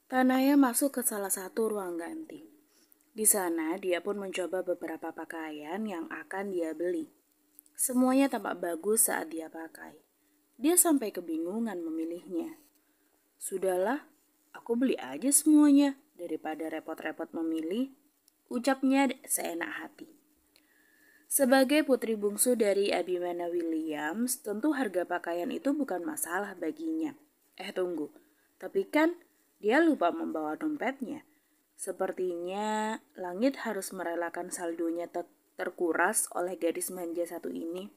Tanaya masuk ke salah satu ruang ganti. Di sana dia pun mencoba beberapa pakaian yang akan dia beli. Semuanya tampak bagus saat dia pakai. Dia sampai kebingungan memilihnya. Sudahlah, aku beli aja semuanya daripada repot-repot memilih, ucapnya seenak hati. Sebagai putri bungsu dari Abimana Williams, tentu harga pakaian itu bukan masalah baginya. Tunggu, tapi kan dia lupa membawa dompetnya. Sepertinya langit harus merelakan saldonya terkuras oleh gadis manja satu ini.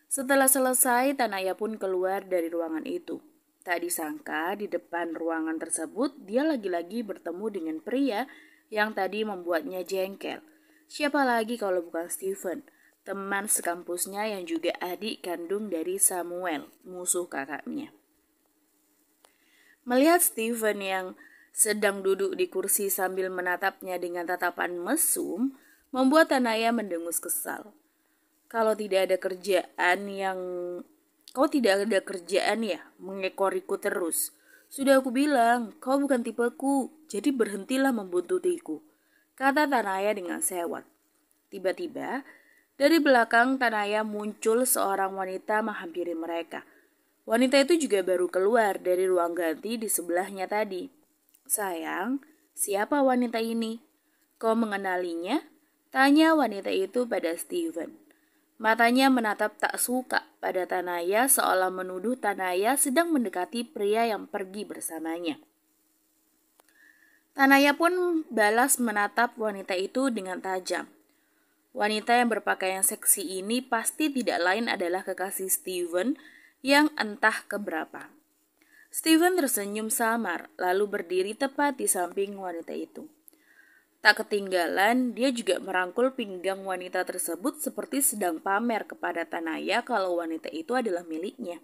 Setelah selesai, Tanaya pun keluar dari ruangan itu. Tak disangka di depan ruangan tersebut dia lagi-lagi bertemu dengan pria yang tadi membuatnya jengkel. Siapa lagi kalau bukan Steven, teman sekampusnya yang juga adik kandung dari Samuel, musuh kakaknya. Melihat Steven yang sedang duduk di kursi sambil menatapnya dengan tatapan mesum, membuat Tanaya mendengus kesal. Kau tidak ada kerjaan ya, mengekoriku terus. Sudah aku bilang, kau bukan tipeku, jadi berhentilah membuntutiku, kata Tanaya dengan sewot. Tiba-tiba, dari belakang Tanaya muncul seorang wanita menghampiri mereka. Wanita itu juga baru keluar dari ruang ganti di sebelahnya tadi. Sayang, siapa wanita ini? Kau mengenalinya? Tanya wanita itu pada Steven. Matanya menatap tak suka pada Tanaya seolah menuduh Tanaya sedang mendekati pria yang pergi bersamanya. Tanaya pun balas menatap wanita itu dengan tajam. Wanita yang berpakaian seksi ini pasti tidak lain adalah kekasih Steven yang entah keberapa. Steven tersenyum samar, lalu berdiri tepat di samping wanita itu. Tak ketinggalan, dia juga merangkul pinggang wanita tersebut seperti sedang pamer kepada Tanaya kalau wanita itu adalah miliknya.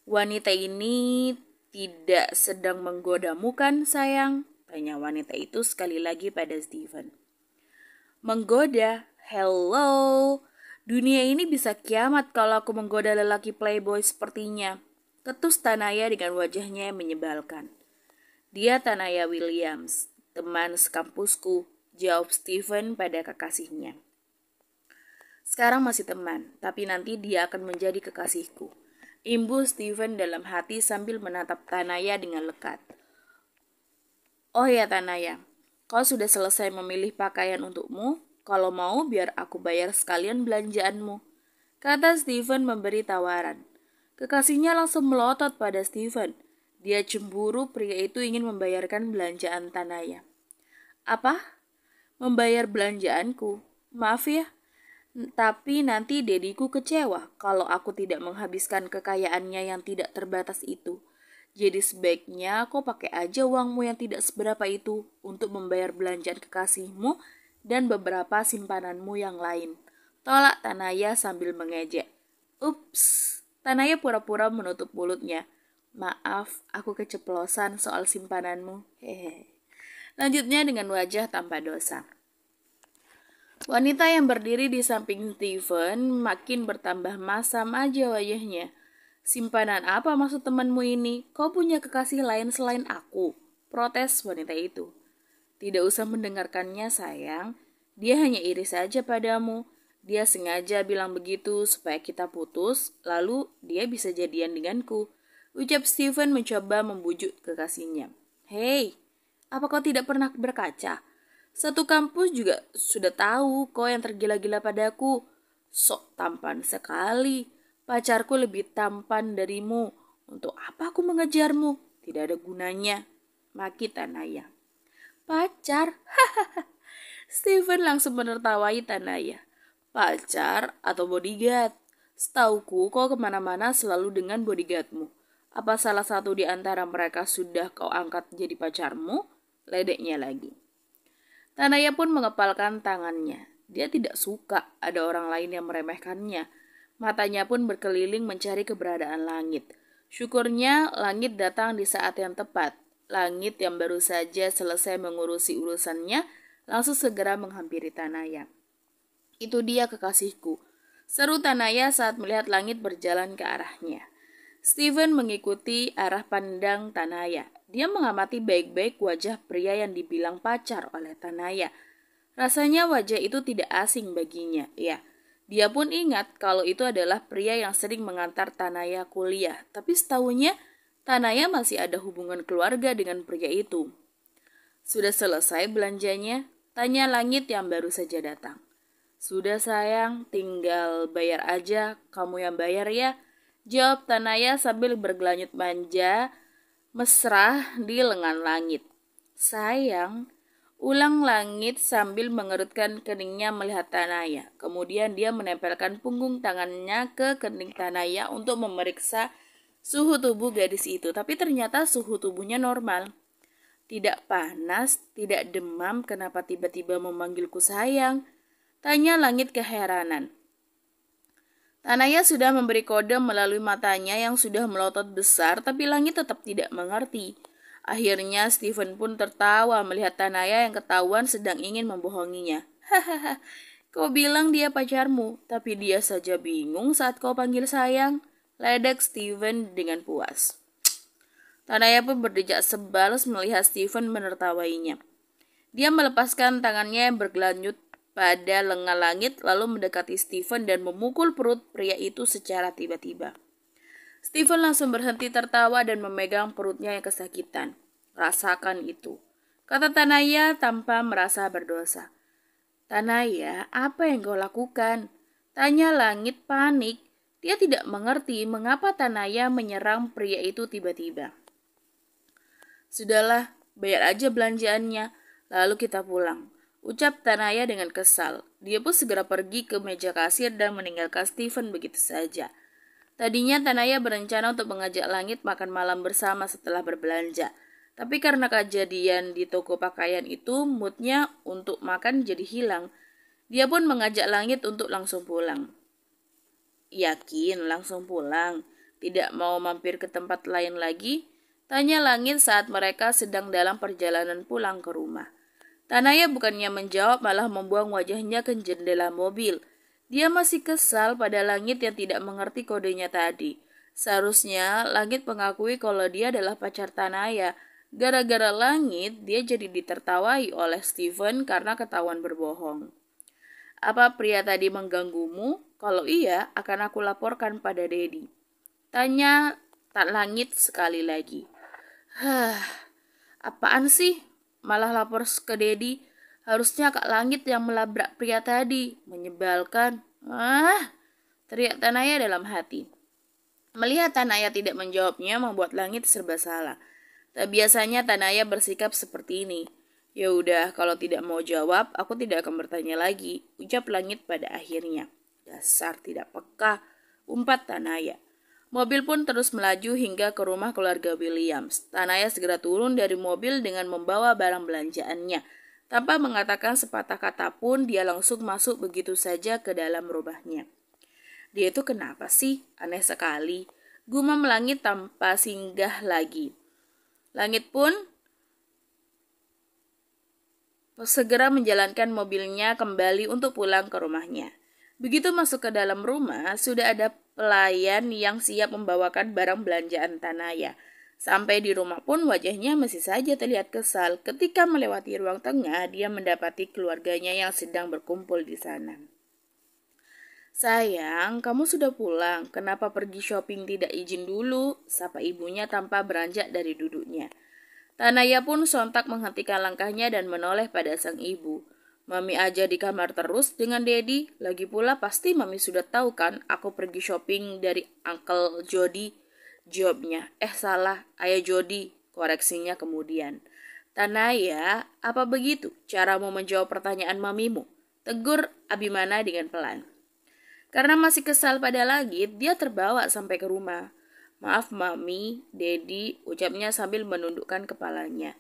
Wanita ini tidak sedang menggodamu kan, sayang? Tanya wanita itu sekali lagi pada Steven. Menggoda? Hello? Dunia ini bisa kiamat kalau aku menggoda lelaki playboy sepertinya. Ketus Tanaya dengan wajahnya yang menyebalkan. Dia Tanaya Williams, teman sekampusku, jawab Steven pada kekasihnya. Sekarang masih teman, tapi nanti dia akan menjadi kekasihku. Imbuh Steven dalam hati sambil menatap Tanaya dengan lekat. Oh ya Tanaya, kau sudah selesai memilih pakaian untukmu? Kalau mau biar aku bayar sekalian belanjaanmu, kata Steven memberi tawaran. Kekasihnya langsung melotot pada Steven. Dia cemburu pria itu ingin membayarkan belanjaan Tanaya. Apa? Membayar belanjaanku? Maaf ya, tapi nanti dediku kecewa kalau aku tidak menghabiskan kekayaannya yang tidak terbatas itu. Jadi sebaiknya kau pakai aja uangmu yang tidak seberapa itu untuk membayar belanjaan kekasihmu dan beberapa simpananmu yang lain. Tolak Tanaya sambil mengejek. Ups. Tanaya pura-pura menutup mulutnya. Maaf, aku keceplosan soal simpananmu. Hehe. Lanjutnya dengan wajah tanpa dosa. Wanita yang berdiri di samping Steven makin bertambah masam aja wajahnya. Simpanan apa maksud temanmu ini? Kau punya kekasih lain selain aku? Protes wanita itu. Tidak usah mendengarkannya sayang. Dia hanya iri saja padamu. Dia sengaja bilang begitu supaya kita putus, lalu dia bisa jadian denganku. Ucap Steven mencoba membujuk kekasihnya. Hei, apa kau tidak pernah berkaca? Satu kampus juga sudah tahu kau yang tergila-gila padaku. Sok tampan sekali. Pacarku lebih tampan darimu. Untuk apa aku mengejarmu? Tidak ada gunanya. Maki Tanaya. Pacar? Steven langsung menertawai Tanaya. Pacar atau bodyguard? Setauku kau kemana-mana selalu dengan bodyguardmu. Apa salah satu di antara mereka sudah kau angkat jadi pacarmu? Ledeknya lagi. Tanaya pun mengepalkan tangannya. Dia tidak suka ada orang lain yang meremehkannya. Matanya pun berkeliling mencari keberadaan langit. Syukurnya langit datang di saat yang tepat. Langit yang baru saja selesai mengurusi urusannya langsung segera menghampiri Tanaya. Itu dia kekasihku, seru Tanaya saat melihat langit berjalan ke arahnya. Steven mengikuti arah pandang Tanaya. Dia mengamati baik-baik wajah pria yang dibilang pacar oleh Tanaya. Rasanya wajah itu tidak asing baginya. Ya, dia pun ingat kalau itu adalah pria yang sering mengantar Tanaya kuliah. Tapi setahunya Tanaya masih ada hubungan keluarga dengan pria itu. Sudah selesai belanjanya? Tanya Langit yang baru saja datang. Sudah sayang, tinggal bayar aja. Kamu yang bayar ya? Jawab Tanaya sambil bergelanyut manja mesra di lengan Langit. Sayang, ulang Langit sambil mengerutkan keningnya melihat Tanaya. Kemudian dia menempelkan punggung tangannya ke kening Tanaya untuk memeriksa suhu tubuh gadis itu. Tapi ternyata suhu tubuhnya normal. Tidak panas, tidak demam, kenapa tiba-tiba memanggilku sayang? Tanya Langit keheranan. Tanaya sudah memberi kode melalui matanya yang sudah melotot besar, tapi Langit tetap tidak mengerti. Akhirnya Steven pun tertawa melihat Tanaya yang ketahuan sedang ingin membohonginya. Hahaha, kau bilang dia pacarmu, tapi dia saja bingung saat kau panggil sayang. Ledek Steven dengan puas. Tanaya pun berdejak sebal melihat Steven menertawainya. Dia melepaskan tangannya yang bergelanjut pada lengan Langit lalu mendekati Steven dan memukul perut pria itu secara tiba-tiba. Steven langsung berhenti tertawa dan memegang perutnya yang kesakitan. Rasakan itu, kata Tanaya tanpa merasa berdosa. Tanaya, apa yang kau lakukan? Tanya Langit panik. Dia tidak mengerti mengapa Tanaya menyerang pria itu tiba-tiba. Sudahlah, bayar aja belanjaannya, lalu kita pulang. Ucap Tanaya dengan kesal. Dia pun segera pergi ke meja kasir dan meninggalkan Steven begitu saja. Tadinya Tanaya berencana untuk mengajak Langit makan malam bersama setelah berbelanja. Tapi karena kejadian di toko pakaian itu, moodnya untuk makan jadi hilang. Dia pun mengajak Langit untuk langsung pulang. Yakin langsung pulang? Tidak mau mampir ke tempat lain lagi? Tanya Langit saat mereka sedang dalam perjalanan pulang ke rumah. Tanaya bukannya menjawab malah membuang wajahnya ke jendela mobil. Dia masih kesal pada Langit yang tidak mengerti kodenya tadi. Seharusnya Langit mengakui kalau dia adalah pacar Tanaya. Gara-gara Langit, dia jadi ditertawai oleh Steven karena ketahuan berbohong. Apa pria tadi mengganggumu? Kalau iya, akan aku laporkan pada Dedi. Tanya Langit sekali lagi. Apaan sih? Malah lapor ke Dedi. Harusnya Kak Langit yang melabrak pria tadi. Menyebalkan. Teriak Tanaya dalam hati. Melihat Tanaya tidak menjawabnya membuat Langit serba salah. Tak biasanya Tanaya bersikap seperti ini. Ya udah, kalau tidak mau jawab, aku tidak akan bertanya lagi. Ucap Langit pada akhirnya. Dasar tidak peka, umpat Tanaya. Mobil pun terus melaju hingga ke rumah keluarga Williams. Tanaya segera turun dari mobil dengan membawa barang belanjaannya. Tanpa mengatakan sepatah kata pun, dia langsung masuk begitu saja ke dalam rumahnya. Dia itu kenapa sih? Aneh sekali. Gumam Langit tanpa singgah lagi. Langit pun segera menjalankan mobilnya kembali untuk pulang ke rumahnya. Begitu masuk ke dalam rumah, sudah ada pelayan yang siap membawakan barang belanjaan Tanaya. Sampai di rumah pun wajahnya masih saja terlihat kesal. Ketika melewati ruang tengah, dia mendapati keluarganya yang sedang berkumpul di sana. Sayang, kamu sudah pulang. Kenapa pergi shopping tidak izin dulu? Sapa ibunya tanpa beranjak dari duduknya. Tanaya pun sontak menghentikan langkahnya dan menoleh pada sang ibu. Mami aja di kamar terus dengan Dedi. Lagi pula pasti Mami sudah tahu kan aku pergi shopping dari Uncle Jody. Jawabnya, salah, Ayah Jody. Koreksinya kemudian. Tanaya, apa begitu caramu menjawab pertanyaan mamimu? Tegur Abimana dengan pelan. Karena masih kesal pada Langit, dia terbawa sampai ke rumah. Maaf Mami, Dedi, ucapnya sambil menundukkan kepalanya.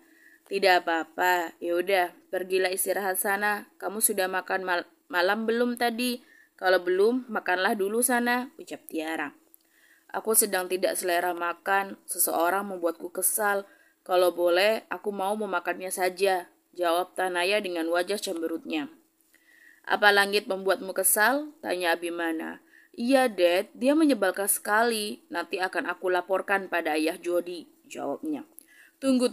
Tidak apa-apa, yaudah, pergilah istirahat sana. Kamu sudah makan malam belum tadi? Kalau belum, makanlah dulu sana, ucap Tiara. Aku sedang tidak selera makan, seseorang membuatku kesal. Kalau boleh, aku mau memakannya saja, jawab Tanaya dengan wajah cemberutnya. Apa Langit membuatmu kesal? Tanya Abimana. Iya, Dad, dia menyebalkan sekali. Nanti akan aku laporkan pada ayah Jody, jawabnya. Tunggu.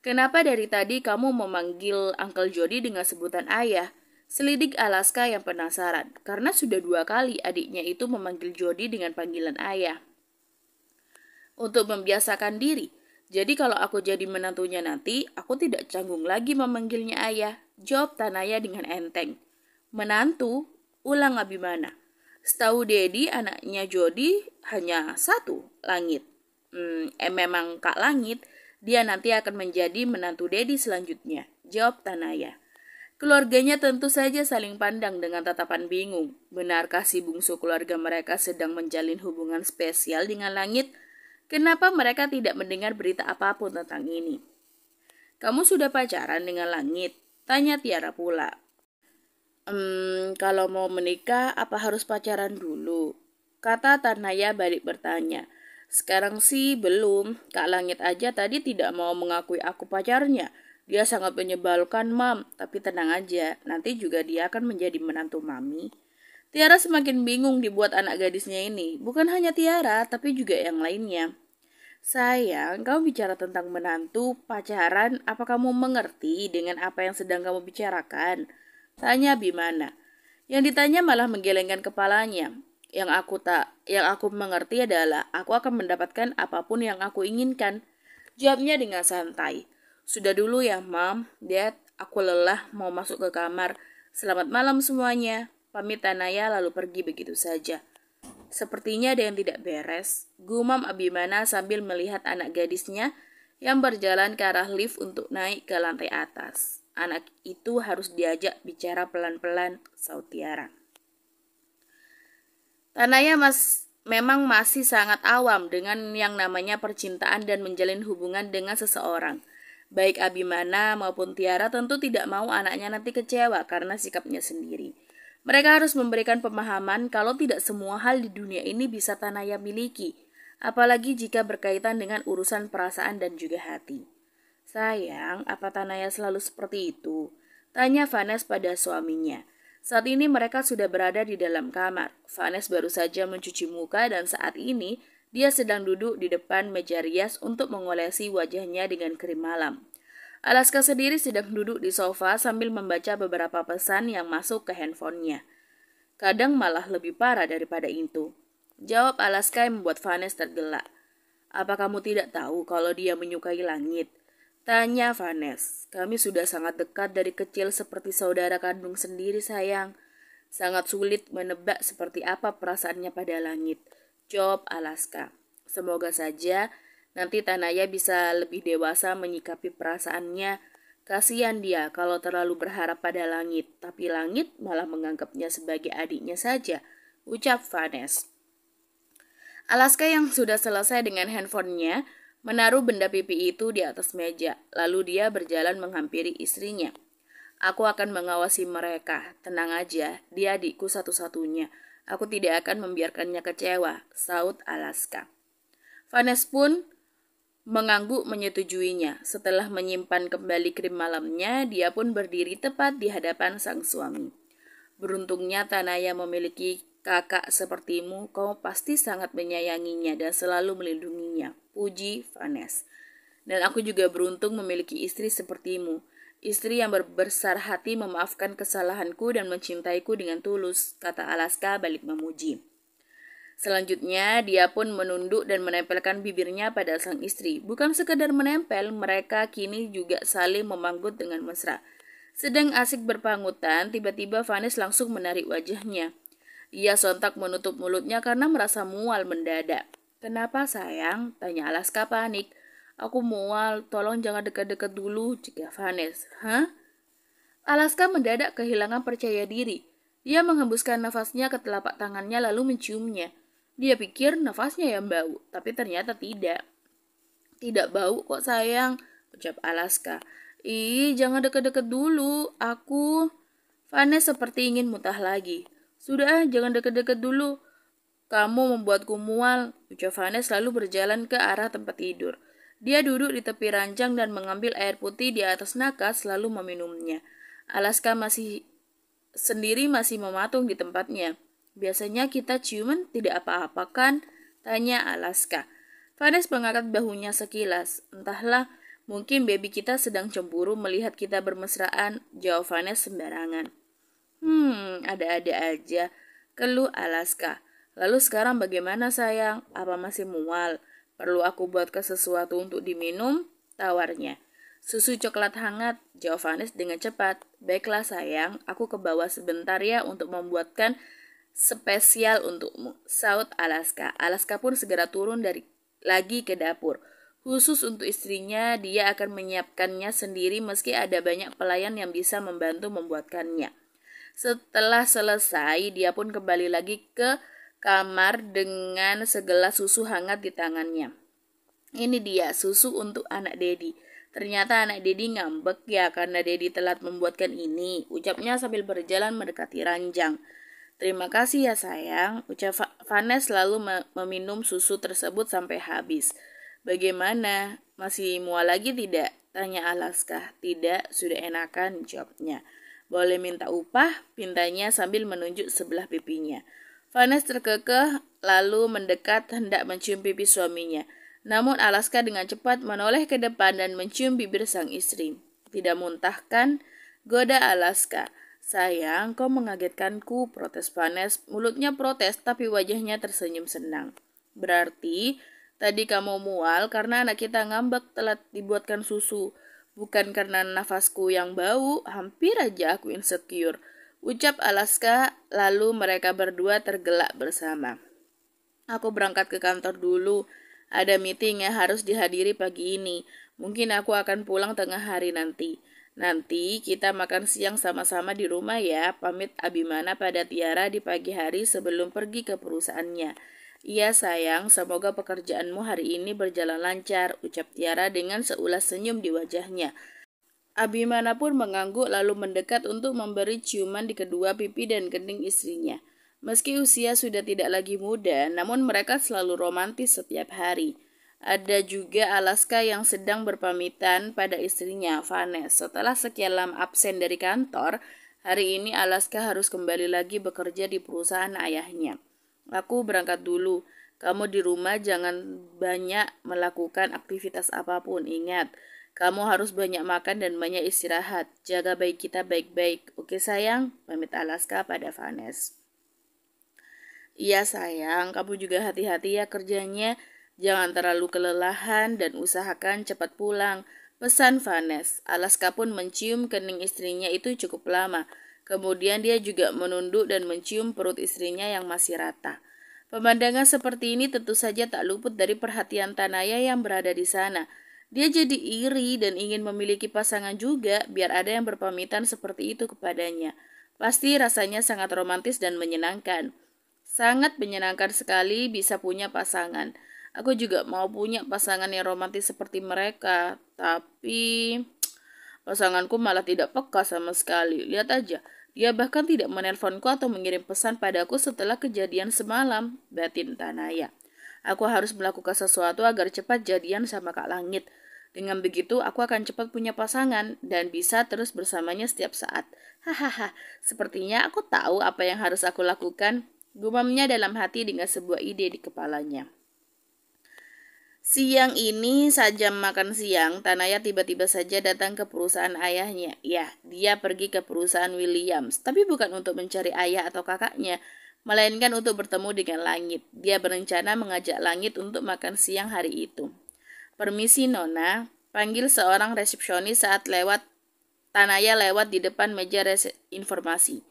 Kenapa dari tadi kamu memanggil Uncle Jody dengan sebutan ayah? Selidik Alaska yang penasaran, karena sudah 2 kali adiknya itu memanggil Jody dengan panggilan ayah. Untuk membiasakan diri. Jadi kalau aku jadi menantunya nanti, aku tidak canggung lagi memanggilnya ayah, jawab Tanaya dengan enteng. Menantu? Ulang Abimana. Setahu Dedi, anaknya Jody hanya satu, Langit. Memang Kak Langit, dia nanti akan menjadi menantu Dedi selanjutnya, jawab Tanaya. Keluarganya tentu saja saling pandang dengan tatapan bingung. Benarkah si bungsu keluarga mereka sedang menjalin hubungan spesial dengan Langit? Kenapa mereka tidak mendengar berita apapun tentang ini? Kamu sudah pacaran dengan Langit? Tanya Tiara pula. Kalau mau menikah apa harus pacaran dulu? Kata Tanaya balik bertanya. Sekarang sih belum. Kak Langit aja tadi tidak mau mengakui aku pacarnya. Dia sangat menyebalkan, Mam. Tapi tenang aja, nanti juga dia akan menjadi menantu Mami. Tiara semakin bingung dibuat anak gadisnya ini. Bukan hanya Tiara, tapi juga yang lainnya. Sayang, kamu bicara tentang menantu, pacaran, apa kamu mengerti dengan apa yang sedang kamu bicarakan? Tanya Bimana. Yang ditanya malah menggelengkan kepalanya. Yang aku mengerti adalah aku akan mendapatkan apapun yang aku inginkan. Jawabnya dengan santai. Sudah dulu ya, Mam, Dad, aku lelah mau masuk ke kamar. Selamat malam semuanya. Pamit Tanaya lalu pergi begitu saja. Sepertinya ada yang tidak beres, gumam Abimana sambil melihat anak gadisnya yang berjalan ke arah lift untuk naik ke lantai atas. Anak itu harus diajak bicara pelan-pelan, saut Tiara. Tanaya memang masih sangat awam dengan yang namanya percintaan dan menjalin hubungan dengan seseorang. Baik Abimana maupun Tiara tentu tidak mau anaknya nanti kecewa karena sikapnya sendiri. Mereka harus memberikan pemahaman kalau tidak semua hal di dunia ini bisa Tanaya miliki, apalagi jika berkaitan dengan urusan perasaan dan juga hati. Sayang, apa Tanaya selalu seperti itu? Tanya Vanes pada suaminya. Saat ini mereka sudah berada di dalam kamar. Vanes baru saja mencuci muka dan saat ini dia sedang duduk di depan meja rias untuk mengolesi wajahnya dengan krim malam. Alaska sendiri sedang duduk di sofa sambil membaca beberapa pesan yang masuk ke handphonenya. Kadang malah lebih parah daripada itu. Jawab Alaska yang membuat Vanes tergelak. Apa kamu tidak tahu kalau dia menyukai Langit? Tanya Vanes. Kami sudah sangat dekat dari kecil seperti saudara kandung sendiri, sayang. Sangat sulit menebak seperti apa perasaannya pada Langit. Jawab Alaska. Semoga saja nanti Tanaya bisa lebih dewasa menyikapi perasaannya. Kasihan dia kalau terlalu berharap pada Langit, tapi Langit malah menganggapnya sebagai adiknya saja, ucap Vanes. Alaska yang sudah selesai dengan handphonenya menaruh benda pipi itu di atas meja, lalu dia berjalan menghampiri istrinya. Aku akan mengawasi mereka, tenang aja, dia adikku satu-satunya. Aku tidak akan membiarkannya kecewa, saut Alaska. Vanes pun mengangguk menyetujuinya. Setelah menyimpan kembali krim malamnya, dia pun berdiri tepat di hadapan sang suami. Beruntungnya Tanaya memiliki kakak sepertimu, kau pasti sangat menyayanginya dan selalu melindunginya. Puji Vanes. Dan aku juga beruntung memiliki istri sepertimu. Istri yang berbesar hati memaafkan kesalahanku dan mencintaiku dengan tulus, kata Alaska balik memuji. Selanjutnya, dia pun menunduk dan menempelkan bibirnya pada sang istri. Bukan sekedar menempel, mereka kini juga saling memanggut dengan mesra. Sedang asik berpangutan, tiba-tiba Vanes langsung menarik wajahnya. Ia sontak menutup mulutnya karena merasa mual mendadak. Kenapa sayang? Tanya Alaska panik. Aku mual, tolong jangan dekat-dekat dulu, cegah Vanes. Hah? Alaska mendadak kehilangan percaya diri. Dia menghembuskan nafasnya ke telapak tangannya lalu menciumnya. Dia pikir nafasnya yang bau, tapi ternyata tidak. Tidak bau kok sayang, ucap Alaska. Ih, jangan deket-deket dulu, aku. Vanes seperti ingin muntah lagi. Sudah, jangan deket-deket dulu. Kamu membuatku mual, ucap Vanes lalu berjalan ke arah tempat tidur. Dia duduk di tepi ranjang dan mengambil air putih di atas nakas lalu meminumnya. Alaska masih mematung di tempatnya. Biasanya kita ciuman tidak apa-apa kan? Tanya Alaska. Vanes mengangkat bahunya sekilas. Entahlah, mungkin baby kita sedang cemburu melihat kita bermesraan, jawab Vanes sembarangan. Ada-ada aja, keluh Alaska. Lalu sekarang bagaimana sayang? Apa masih mual? Perlu aku buatkan sesuatu untuk diminum? Tawarnya. Susu coklat hangat, jawab Vanes dengan cepat. Baiklah sayang, aku ke bawah sebentar ya untuk membuatkan spesial untukmu, saut Alaska. Alaska pun segera turun lagi ke dapur. Khusus untuk istrinya, dia akan menyiapkannya sendiri meski ada banyak pelayan yang bisa membantu membuatkannya. Setelah selesai, dia pun kembali lagi ke kamar dengan segelas susu hangat di tangannya. Ini dia, susu untuk anak Dedi. Ternyata anak Dedi ngambek ya karena Dedi telat membuatkan ini, ucapnya sambil berjalan mendekati ranjang. Terima kasih ya sayang, ucap Vanes lalu meminum susu tersebut sampai habis. Bagaimana? Masih mual lagi tidak? Tanya Alaska. Tidak, sudah enakan, jawabnya. Boleh minta upah? Pintanya sambil menunjuk sebelah pipinya. Vanes terkekeh lalu mendekat hendak mencium pipi suaminya. Namun Alaska dengan cepat menoleh ke depan dan mencium bibir sang istri. Tidak muntah kan? Goda Alaska. Sayang, kau mengagetkanku, protes Vanes. Mulutnya protes tapi wajahnya tersenyum senang. Berarti tadi kamu mual karena anak kita ngambek telat dibuatkan susu. Bukan karena nafasku yang bau, hampir aja aku insecure. Ucap Alaska, lalu mereka berdua tergelak bersama. Aku berangkat ke kantor dulu. Ada meeting yang harus dihadiri pagi ini. Mungkin aku akan pulang tengah hari nanti. Nanti kita makan siang sama-sama di rumah ya, pamit Abimana pada Tiara di pagi hari sebelum pergi ke perusahaannya. Iya sayang, semoga pekerjaanmu hari ini berjalan lancar, ucap Tiara dengan seulas senyum di wajahnya. Abimana pun mengangguk lalu mendekat untuk memberi ciuman di kedua pipi dan kening istrinya. Meski usia sudah tidak lagi muda, namun mereka selalu romantis setiap hari. Ada juga Alaska yang sedang berpamitan pada istrinya, Vanes. Setelah sekian lama absen dari kantor, hari ini Alaska harus kembali lagi bekerja di perusahaan ayahnya. Aku berangkat dulu. Kamu di rumah jangan banyak melakukan aktivitas apapun. Ingat, kamu harus banyak makan dan banyak istirahat. Jaga bayi kita baik-baik. Oke sayang, pamit Alaska pada Vanes. Iya sayang, kamu juga hati-hati ya kerjanya. Jangan terlalu kelelahan dan usahakan cepat pulang. Pesan Vanes. Alaska pun mencium kening istrinya itu cukup lama. Kemudian dia juga menunduk dan mencium perut istrinya yang masih rata. Pemandangan seperti ini tentu saja tak luput dari perhatian Tanaya yang berada di sana. Dia jadi iri dan ingin memiliki pasangan juga biar ada yang berpamitan seperti itu kepadanya. Pasti rasanya sangat romantis dan menyenangkan. Sangat menyenangkan sekali bisa punya pasangan. Aku juga mau punya pasangan yang romantis seperti mereka. Tapi pasanganku malah tidak peka sama sekali. Lihat aja, dia bahkan tidak menelponku atau mengirim pesan padaku setelah kejadian semalam, batin Tanaya. Aku harus melakukan sesuatu agar cepat jadian sama Kak Langit. Dengan begitu, aku akan cepat punya pasangan dan bisa terus bersamanya setiap saat. Hahaha, sepertinya aku tahu apa yang harus aku lakukan. Gumamnya dalam hati dengan sebuah ide di kepalanya. Siang ini saat makan siang, Tanaya tiba-tiba saja datang ke perusahaan ayahnya. Ya, dia pergi ke perusahaan Williams, tapi bukan untuk mencari ayah atau kakaknya, melainkan untuk bertemu dengan Langit. Dia berencana mengajak Langit untuk makan siang hari itu. Permisi Nona, panggil seorang resepsionis saat Tanaya lewat di depan meja informasi.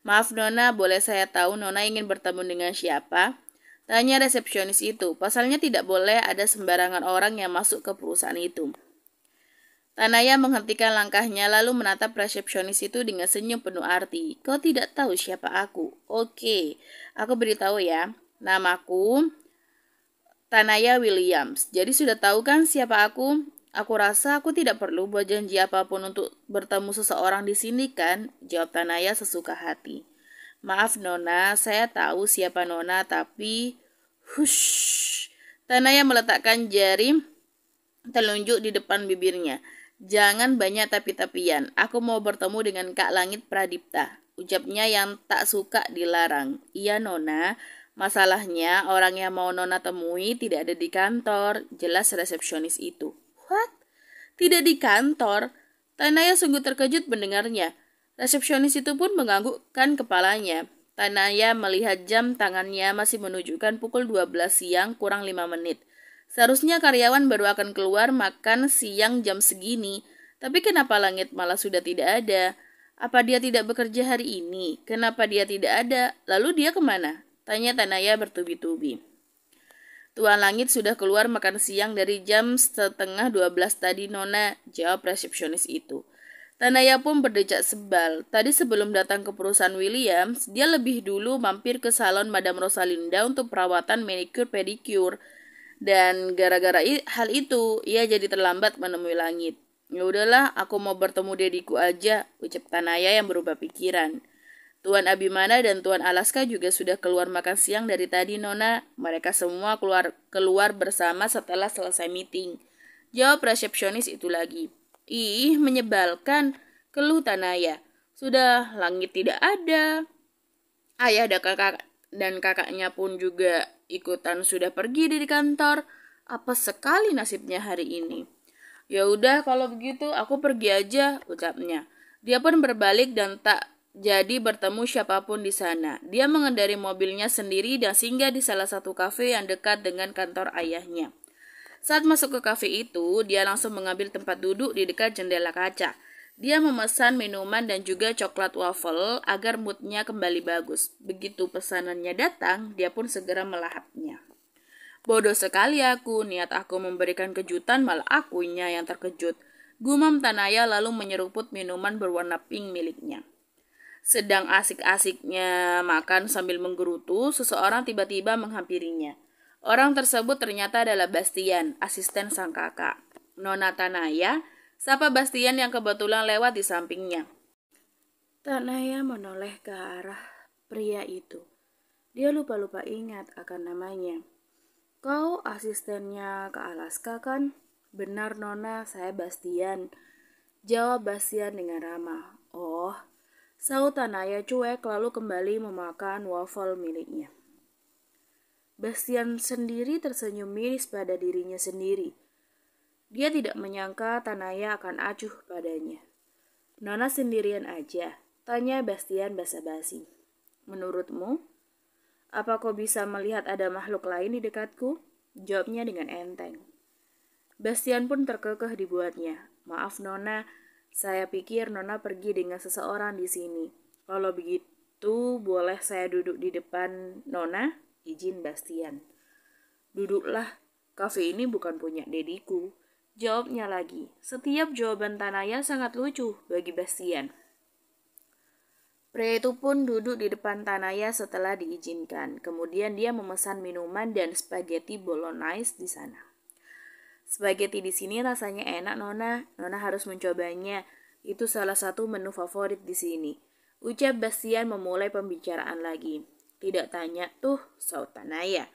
Maaf Nona, boleh saya tahu Nona ingin bertemu dengan siapa? Tanya resepsionis itu. Pasalnya tidak boleh ada sembarangan orang yang masuk ke perusahaan itu. Tanaya menghentikan langkahnya lalu menatap resepsionis itu dengan senyum penuh arti. Kau tidak tahu siapa aku? Oke, aku beritahu ya. Namaku Tanaya Williams. Jadi sudah tahu kan siapa aku? Aku rasa aku tidak perlu buat janji apapun untuk bertemu seseorang di sini kan? Jawab Tanaya sesuka hati. Maaf Nona, saya tahu siapa Nona tapi... Hush. Tanaya meletakkan jari telunjuk di depan bibirnya. Jangan banyak tapi-tapian. Aku mau bertemu dengan Kak Langit Pradipta. ucapnya yang tak suka dilarang. Iya Nona, masalahnya orang yang mau Nona temui tidak ada di kantor, jelas resepsionis itu. What? Tidak di kantor? Tanaya sungguh terkejut mendengarnya. Resepsionis itu pun menganggukkan kepalanya. Tanaya melihat jam tangannya masih menunjukkan pukul 12 siang kurang 5 menit. Seharusnya karyawan baru akan keluar makan siang jam segini. Tapi kenapa langit malah sudah tidak ada? Apa dia tidak bekerja hari ini? Kenapa dia tidak ada? Lalu dia kemana? Tanya Tanaya bertubi-tubi. Tuan Langit sudah keluar makan siang dari jam setengah 12 tadi Nona, jawab resepsionis itu. Tanaya pun berdecak sebal. Tadi sebelum datang ke perusahaan Williams, dia lebih dulu mampir ke salon Madam Rosalinda untuk perawatan manicure pedicure. Dan gara-gara hal itu, ia jadi terlambat menemui Langit. Ya udahlah, aku mau bertemu dediku aja, ucap Tanaya yang berubah pikiran. Tuan Abimana dan Tuan Alaska juga sudah keluar makan siang dari tadi, Nona. Mereka semua keluar bersama setelah selesai meeting. Jawab resepsionis itu lagi. Ih, menyebalkan, keluh Tanaya. Sudah Langit tidak ada. Ayah dan kakaknya pun juga ikutan sudah pergi dari kantor. Apa sekali nasibnya hari ini. Ya udah kalau begitu aku pergi aja, ucapnya. Dia pun berbalik dan tak jadi bertemu siapapun di sana. Dia mengendari mobilnya sendiri dan singgah di salah satu kafe yang dekat dengan kantor ayahnya. Saat masuk ke kafe itu, dia langsung mengambil tempat duduk di dekat jendela kaca. Dia memesan minuman dan juga coklat waffle agar moodnya kembali bagus. Begitu pesanannya datang, dia pun segera melahapnya. Bodoh sekali aku, niat aku memberikan kejutan malah akunya yang terkejut. Gumam Tanaya lalu menyeruput minuman berwarna pink miliknya. Sedang asik-asiknya makan sambil menggerutu, seseorang tiba-tiba menghampirinya. Orang tersebut ternyata adalah Bastian, asisten sang kakak. Nona Tanaya, sapa Bastian yang kebetulan lewat di sampingnya. Tanaya menoleh ke arah pria itu. Dia lupa-lupa ingat akan namanya. Kau asistennya Kak Alaska kan? Benar Nona, saya Bastian. Jawab Bastian dengan ramah. Oh, saut Tanaya cuek lalu kembali memakan waffle miliknya. Bastian sendiri tersenyum miris pada dirinya sendiri. Dia tidak menyangka Tanaya akan acuh padanya. Nona sendirian aja, tanya Bastian basa-basi. Menurutmu, apa kau bisa melihat ada makhluk lain di dekatku? Jawabnya dengan enteng. Bastian pun terkekeh dibuatnya. Maaf Nona, saya pikir Nona pergi dengan seseorang di sini. Kalau begitu, boleh saya duduk di depan Nona? Izin Bastian. Duduklah, kafe ini bukan punya dediku. Jawabnya lagi. Setiap jawaban Tanaya sangat lucu bagi Bastian. Pria itu pun duduk di depan Tanaya setelah diizinkan. Kemudian dia memesan minuman dan spaghetti bolognese di sana. Spaghetti di sini rasanya enak Nona. Nona harus mencobanya. Itu salah satu menu favorit di sini. Ucap Bastian memulai pembicaraan lagi. Tidak tanya tuh, saut Tanaya.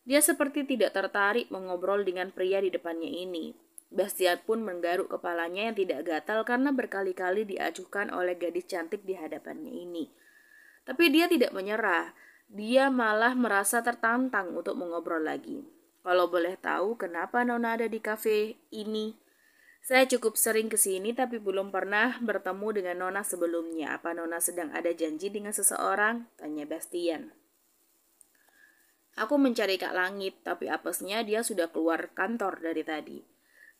Dia seperti tidak tertarik mengobrol dengan pria di depannya ini. Bastian pun menggaruk kepalanya yang tidak gatal karena berkali-kali diacuhkan oleh gadis cantik di hadapannya ini. Tapi dia tidak menyerah. Dia malah merasa tertantang untuk mengobrol lagi. Kalau boleh tahu kenapa Nona ada di kafe ini? Saya cukup sering ke sini tapi belum pernah bertemu dengan Nona sebelumnya. Apa Nona sedang ada janji dengan seseorang? Tanya Bastian. Aku mencari Kak Langit, tapi apesnya dia sudah keluar kantor dari tadi.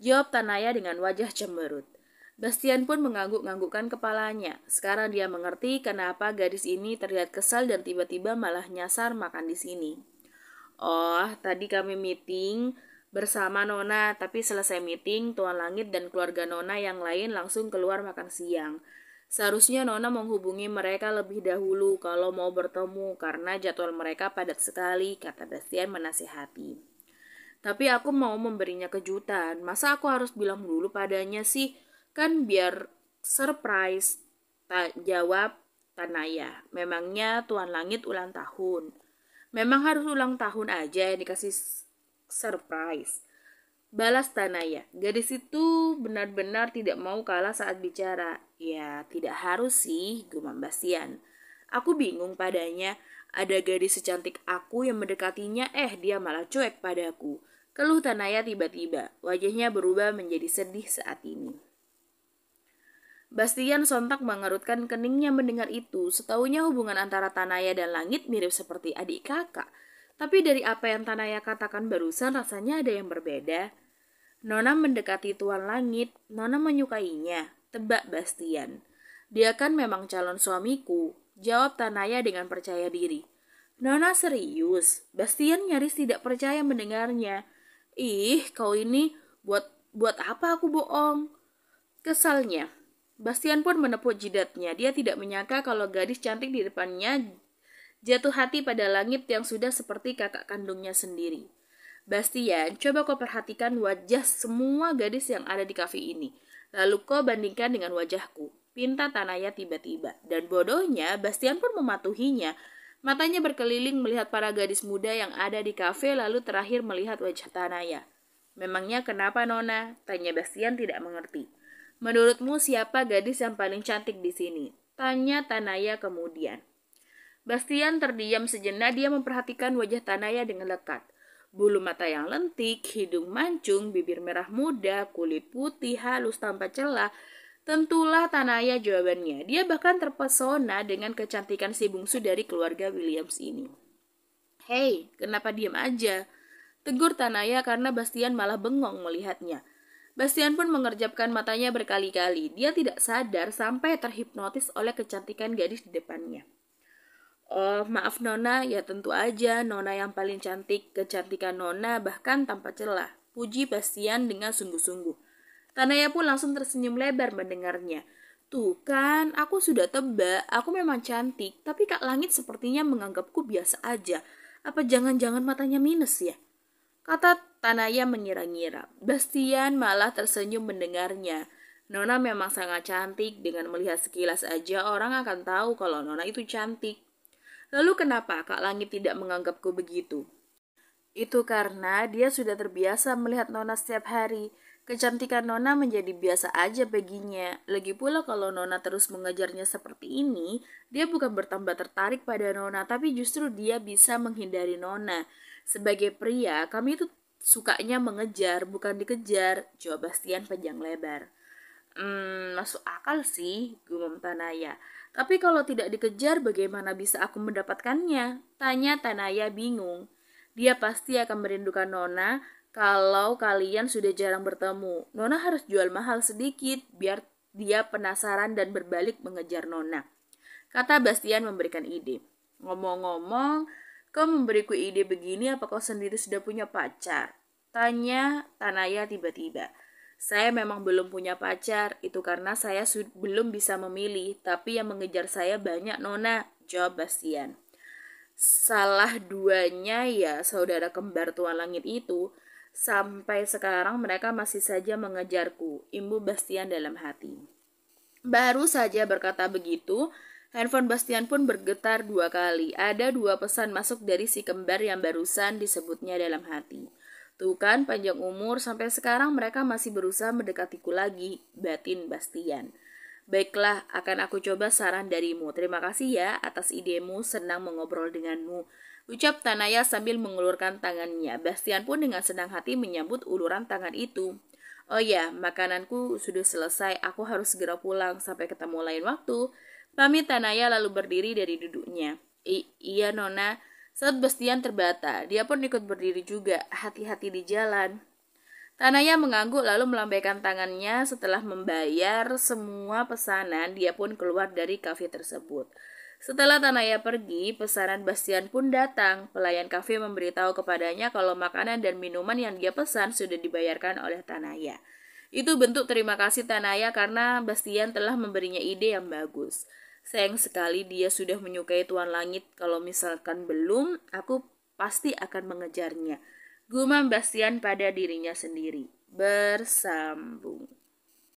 Jawab Tanaya dengan wajah cemberut. Bastian pun mengangguk-anggukkan kepalanya. Sekarang dia mengerti kenapa gadis ini terlihat kesal dan tiba-tiba malah nyasar makan di sini. Oh, tadi kami meeting bersama Nona, tapi selesai meeting, Tuan Langit dan keluarga Nona yang lain langsung keluar makan siang. Seharusnya Nona menghubungi mereka lebih dahulu kalau mau bertemu karena jadwal mereka padat sekali, kata Bastian menasihati. Tapi aku mau memberinya kejutan, masa aku harus bilang dulu padanya sih? Kan biar surprise, jawab Tanaya. Memangnya Tuan Langit ulang tahun? Memang harus ulang tahun aja yang dikasih surprise. Balas Tanaya. Gadis itu benar-benar tidak mau kalah saat bicara. Ya, tidak harus sih, gumam Bastian. Aku bingung padanya. Ada gadis secantik aku yang mendekatinya, dia malah cuek padaku. Keluh Tanaya tiba-tiba. Wajahnya berubah menjadi sedih saat ini. Bastian sontak mengerutkan keningnya mendengar itu. Setahunya hubungan antara Tanaya dan Langit mirip seperti adik kakak. Tapi dari apa yang Tanaya katakan barusan rasanya ada yang berbeda. Nona mendekati Tuan Langit, Nona menyukainya, tebak Bastian. Dia kan memang calon suamiku, jawab Tanaya dengan percaya diri. Nona serius, Bastian nyaris tidak percaya mendengarnya. Ih, kau ini buat apa aku bohong? Kesalnya, Bastian pun menepuk jidatnya. Dia tidak menyangka kalau gadis cantik di depannya jatuh hati pada Langit yang sudah seperti kakak kandungnya sendiri. Bastian, coba kau perhatikan wajah semua gadis yang ada di kafe ini. Lalu kau bandingkan dengan wajahku. Pinta Tanaya tiba-tiba. Dan bodohnya, Bastian pun mematuhinya. Matanya berkeliling melihat para gadis muda yang ada di kafe lalu terakhir melihat wajah Tanaya. Memangnya kenapa Nona? Tanya Bastian tidak mengerti. Menurutmu siapa gadis yang paling cantik di sini? Tanya Tanaya kemudian. Bastian terdiam sejenak, dia memperhatikan wajah Tanaya dengan lekat. Bulu mata yang lentik, hidung mancung, bibir merah muda, kulit putih halus tanpa celah. Tentulah Tanaya jawabannya. Dia bahkan terpesona dengan kecantikan si bungsu dari keluarga Williams ini. Hei, kenapa diam aja? Tegur Tanaya karena Bastian malah bengong melihatnya. Bastian pun mengerjapkan matanya berkali-kali. Dia tidak sadar sampai terhipnotis oleh kecantikan gadis di depannya. Oh, maaf Nona, ya tentu aja Nona yang paling cantik, kecantikan Nona bahkan tanpa celah. Puji Bastian dengan sungguh-sungguh. Tanaya pun langsung tersenyum lebar mendengarnya. Tuh kan, aku sudah tebak, aku memang cantik, tapi Kak Langit sepertinya menganggapku biasa aja. Apa jangan-jangan matanya minus ya? Kata Tanaya mengira-ngira. Bastian malah tersenyum mendengarnya. Nona memang sangat cantik, dengan melihat sekilas aja orang akan tahu kalau Nona itu cantik. Lalu kenapa Kak Langit tidak menganggapku begitu? Itu karena dia sudah terbiasa melihat Nona setiap hari. Kecantikan Nona menjadi biasa aja baginya. Lagi pula kalau Nona terus mengejarnya seperti ini, dia bukan bertambah tertarik pada Nona, tapi justru dia bisa menghindari Nona. Sebagai pria, kami itu sukanya mengejar, bukan dikejar, jawab Bastian panjang lebar. Masuk akal sih, gumam Tanaya. Tapi kalau tidak dikejar, bagaimana bisa aku mendapatkannya? Tanya Tanaya bingung. Dia pasti akan merindukan Nona kalau kalian sudah jarang bertemu. Nona harus jual mahal sedikit biar dia penasaran dan berbalik mengejar Nona. Kata Bastian memberikan ide. Ngomong-ngomong, kau memberiku ide begini apa kau sendiri sudah punya pacar? Tanya Tanaya tiba-tiba. Saya memang belum punya pacar, itu karena saya belum bisa memilih, tapi yang mengejar saya banyak Nona, jawab Bastian. Salah duanya ya saudara kembar Tuan Langit itu, sampai sekarang mereka masih saja mengejarku, imbu Bastian dalam hati. Baru saja berkata begitu, handphone Bastian pun bergetar 2 kali. Ada 2 pesan masuk dari si kembar yang barusan disebutnya dalam hati. Tuh kan panjang umur sampai sekarang mereka masih berusaha mendekatiku lagi, batin Bastian. Baiklah, akan aku coba saran darimu. Terima kasih ya atas idemu, senang mengobrol denganmu. Ucap Tanaya sambil mengulurkan tangannya. Bastian pun dengan senang hati menyambut uluran tangan itu. Oh ya, makananku sudah selesai. Aku harus segera pulang. Sampai ketemu lain waktu. Pamit Tanaya lalu berdiri dari duduknya. Iya Nona. Saat Bastian terbata, dia pun ikut berdiri juga. Hati-hati di jalan. Tanaya mengangguk lalu melambaikan tangannya. Setelah membayar semua pesanan, dia pun keluar dari kafe tersebut. Setelah Tanaya pergi, pesanan Bastian pun datang. Pelayan kafe memberitahu kepadanya kalau makanan dan minuman yang dia pesan sudah dibayarkan oleh Tanaya. Itu bentuk terima kasih Tanaya karena Bastian telah memberinya ide yang bagus. Sayang sekali dia sudah menyukai Tuan Langit. Kalau misalkan belum, aku pasti akan mengejarnya. Gumam Bastian pada dirinya sendiri. Bersambung.